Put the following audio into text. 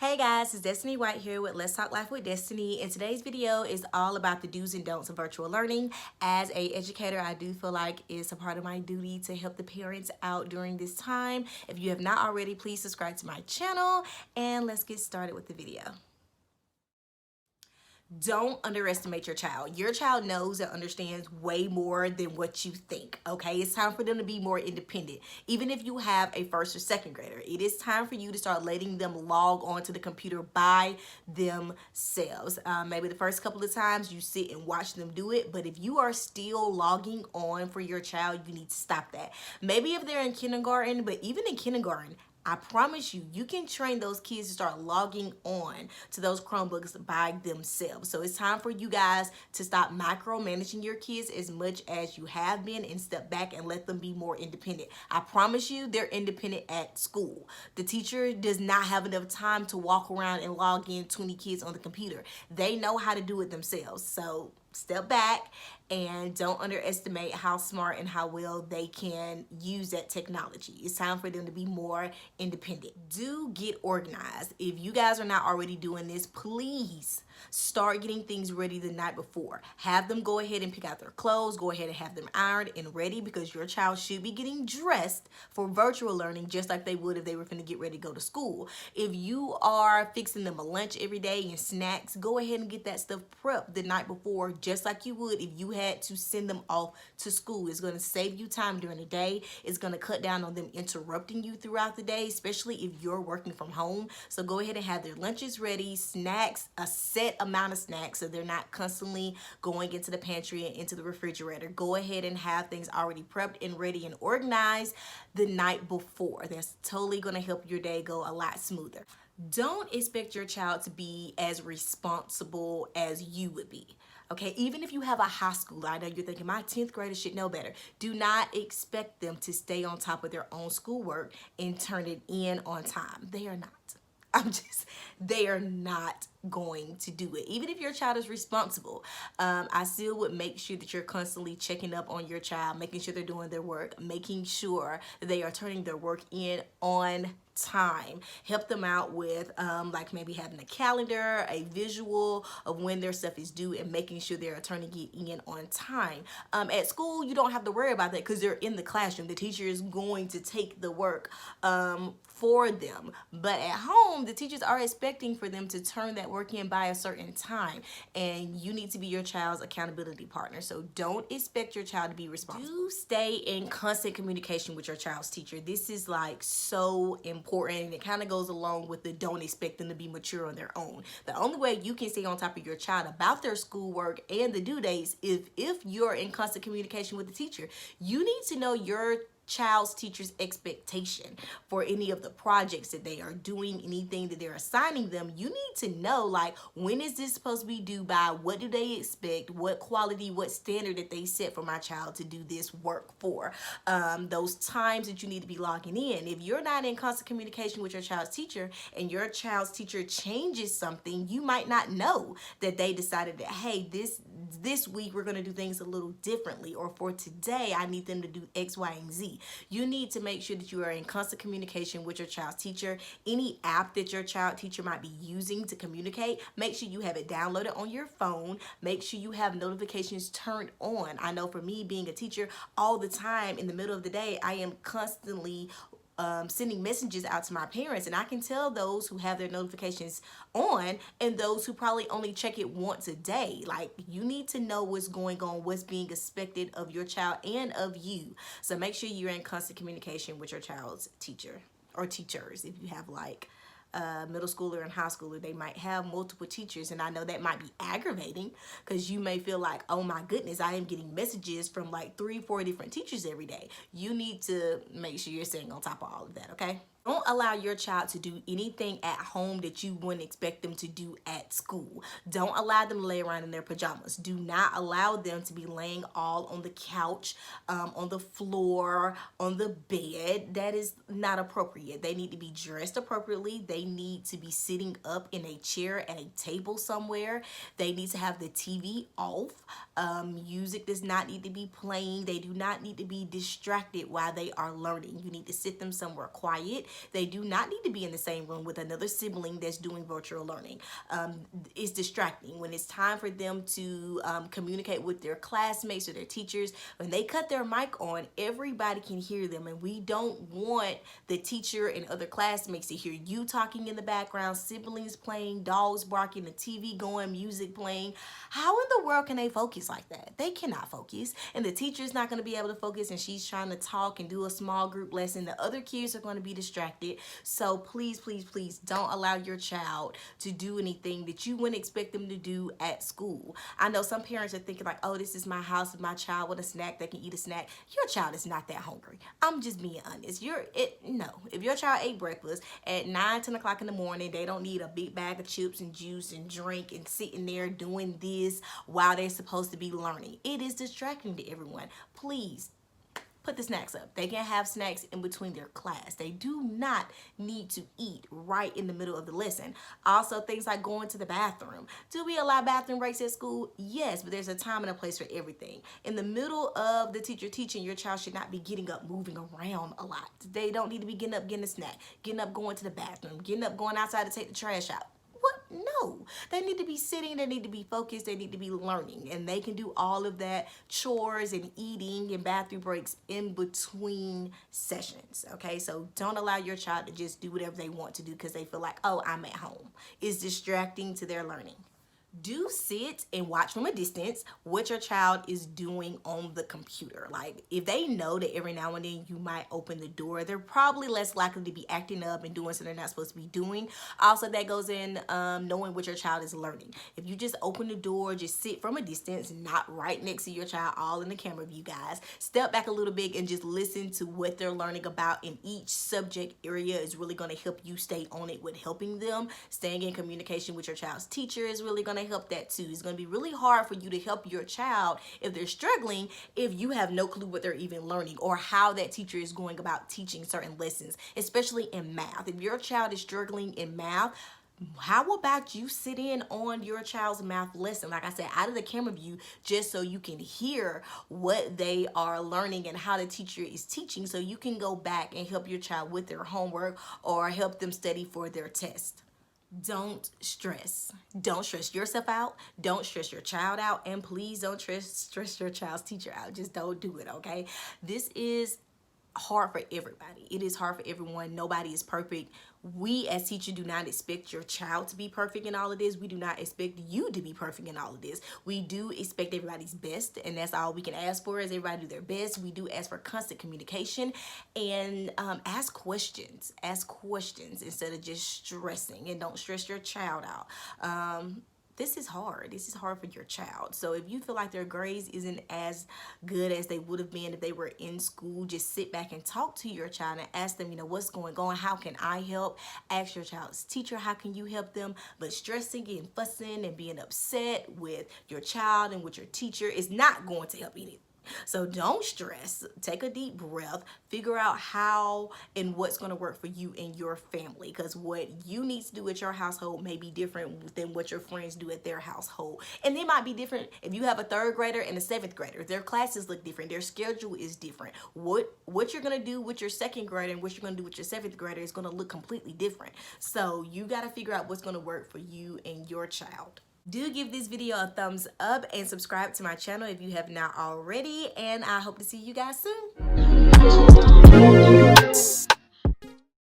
Hey guys, it's Destiny White here with Let's Talk Life with Destiny, and today's video is all about the do's and don'ts of virtual learning. As a educator, I do feel like it's a part of my duty to help the parents out during this time. If you have not already, please subscribe to my channel and let's get started with the video. Don't underestimate your child. Your child knows and understands way more than what you think, okay? It's time for them to be more independent. Even if you have a first or second grader, it is time for you to start letting them log onto the computer by themselves. Maybe the first couple of times you sit and watch them do it, but if you are still logging on for your child, you need to stop that. Maybe if they're in kindergarten, but even in kindergarten, I promise you, you can train those kids to start logging on to those Chromebooks by themselves. So it's time for you guys to stop micromanaging your kids as much as you have been and step back and let them be more independent. I promise you, they're independent at school. The teacher does not have enough time to walk around and log in 20 kids on the computer. They know how to do it themselves. So step back and don't underestimate how smart and how well they can use that technology. It's time for them to be more independent. Do get organized. If you guys are not already doing this, please start getting things ready the night before. Have them go ahead and pick out their clothes, go ahead and have them ironed and ready, because your child should be getting dressed for virtual learning just like they would if they were going to get ready to go to school. If you are fixing them a lunch every day and snacks, go ahead and get that stuff prepped the night before just like you would if you had to send them off to school. It's going to save you time during the day. It's going to cut down on them interrupting you throughout the day, especially if you're working from home. So go ahead and have their lunches ready, snacks, a set amount of snacks so they're not constantly going into the pantry and into the refrigerator. Go ahead and have things already prepped and ready and organized the night before. That's totally going to help your day go a lot smoother. Don't expect your child to be as responsible as you would be. Okay, even if you have a high schooler, I know you're thinking my 10th grader should know better. Do not expect them to stay on top of their own schoolwork and turn it in on time. They are not. They are not going to do it. Even if your child is responsible, I still would make sure that you're constantly checking up on your child, making sure they're doing their work, making sure that they are turning their work in on time. Help them out with like maybe having a calendar, a visual of when their stuff is due, and making sure they're turning it in on time. At school, you don't have to worry about that because they're in the classroom. The teacher is going to take the work for them. But at home, the teachers are expecting for them to turn that work in by a certain time, and you need to be your child's accountability partner. So don't expect your child to be responsible. Do stay in constant communication with your child's teacher. This is like so important, and it kind of goes along with the don't expect them to be mature on their own. The only way you can stay on top of your child about their schoolwork and the due dates is if you're in constant communication with the teacher. You need to know your child's teacher's expectation for any of the projects that they are doing, anything that they're assigning them. You need to know, like, when is this supposed to be due by? What do they expect? What quality, what standard that they set for my child to do this work for? Those times that you need to be logging in. If you're not in constant communication with your child's teacher and your child's teacher changes something, you might not know that they decided that, hey, this week we're going to do things a little differently, or for today I need them to do X, Y, and Z. You need to make sure that you are in constant communication with your child's teacher. Any app that your child teacher might be using to communicate, make sure you have it downloaded on your phone. Make sure you have notifications turned on. I know for me, being a teacher, all the time in the middle of the day, I am constantly sending messages out to my parents, and I can tell those who have their notifications on and those who probably only check it once a day. Like, you need to know what's going on, what's being expected of your child and of you. So make sure you're in constant communication with your child's teacher or teachers. If you have like middle schooler and high schooler, they might have multiple teachers, and I know that might be aggravating because you may feel like, oh my goodness, I am getting messages from like 3-4 different teachers every day. You need to make sure you're staying on top of all of that, okay? Don't allow your child to do anything at home that you wouldn't expect them to do at school. Don't allow them to lay around in their pajamas. Do not allow them to be laying all on the couch, on the floor, on the bed. That is not appropriate. They need to be dressed appropriately. They need to be sitting up in a chair at a table somewhere. They need to have the TV off. Music does not need to be playing. They do not need to be distracted while they are learning. You need to sit them somewhere quiet. They do not need to be in the same room with another sibling that's doing virtual learning. It's distracting. When it's time for them to communicate with their classmates or their teachers, when they cut their mic on, everybody can hear them, and we don't want the teacher and other classmates to hear you talking in the background, siblings playing, dogs barking, the TV going, music playing. How in the world can they focus like that? They cannot focus, and the teacher's not going to be able to focus, and she's trying to talk and do a small group lesson. The other kids are going to be distracted. So please, please, please don't allow your child to do anything that you wouldn't expect them to do at school. I know some parents are thinking like, oh, this is my house with my child with a snack, they can eat a snack. Your child is not that hungry. I'm just being honest. No. If your child ate breakfast at 9-10 o'clock in the morning, they don't need a big bag of chips and juice and drink and sitting there doing this while they're supposed to be learning. It is distracting to everyone. Please put the snacks up. They can have snacks in between their class. They do not need to eat right in the middle of the lesson. Also, things like going to the bathroom. Do we allow bathroom breaks at school? Yes, but there's a time and a place for everything. In the middle of the teacher teaching, your child should not be getting up, moving around a lot. They don't need to be getting up, getting a snack, getting up, going to the bathroom, getting up, going outside to take the trash out. What? No. They need to be sitting, they need to be focused, they need to be learning. And they can do all of that, chores and eating and bathroom breaks in between sessions. Okay, so don't allow your child to just do whatever they want to do because they feel like, oh, I'm at home. It's distracting to their learning. Do sit and watch from a distance what your child is doing on the computer. Like, if they know that every now and then you might open the door, they're probably less likely to be acting up and doing something they're not supposed to be doing. Also, that goes in knowing what your child is learning. If you just open the door, just sit from a distance, not right next to your child, all in the camera view, guys. Step back a little bit and just listen to what they're learning about in each subject area is really going to help you stay on it with helping them. Staying in communication with your child's teacher is really going to help that too. It's going to be really hard for you to help your child if they're struggling if you have no clue what they're even learning or how that teacher is going about teaching certain lessons, especially in math. If your child is struggling in math, how about you sit in on your child's math lesson, like I said, out of the camera view, just so you can hear what they are learning and how the teacher is teaching, so you can go back and help your child with their homework or help them study for their test. Don't stress. Don't stress yourself out. Don't stress your child out. And please don't stress your child's teacher out. Just don't do it, okay? This is hard for everybody. It is hard for everyone. Nobody is perfect. We as teachers do not expect your child to be perfect in all of this. We do not expect you to be perfect in all of this. We do expect everybody's best, and that's all we can ask for is everybody do their best. We do ask for constant communication and ask questions. Ask questions instead of just stressing, and don't stress your child out. This is hard. This is hard for your child. So if you feel like their grades isn't as good as they would have been if they were in school, just sit back and talk to your child and ask them, what's going on? How can I help? Ask your child's teacher, how can you help them? But stressing and fussing and being upset with your child and with your teacher is not going to help anything. So don't stress. Take a deep breath. Figure out how and what's going to work for you and your family, because what you need to do at your household may be different than what your friends do at their household. And they might be different if you have a 3rd grader and a 7th grader. Their classes look different. Their schedule is different. What you're going to do with your 2nd grader and what you're going to do with your 7th grader is going to look completely different. So you got to figure out what's going to work for you and your child. Do give this video a thumbs up and subscribe to my channel if you have not already, and I hope to see you guys soon.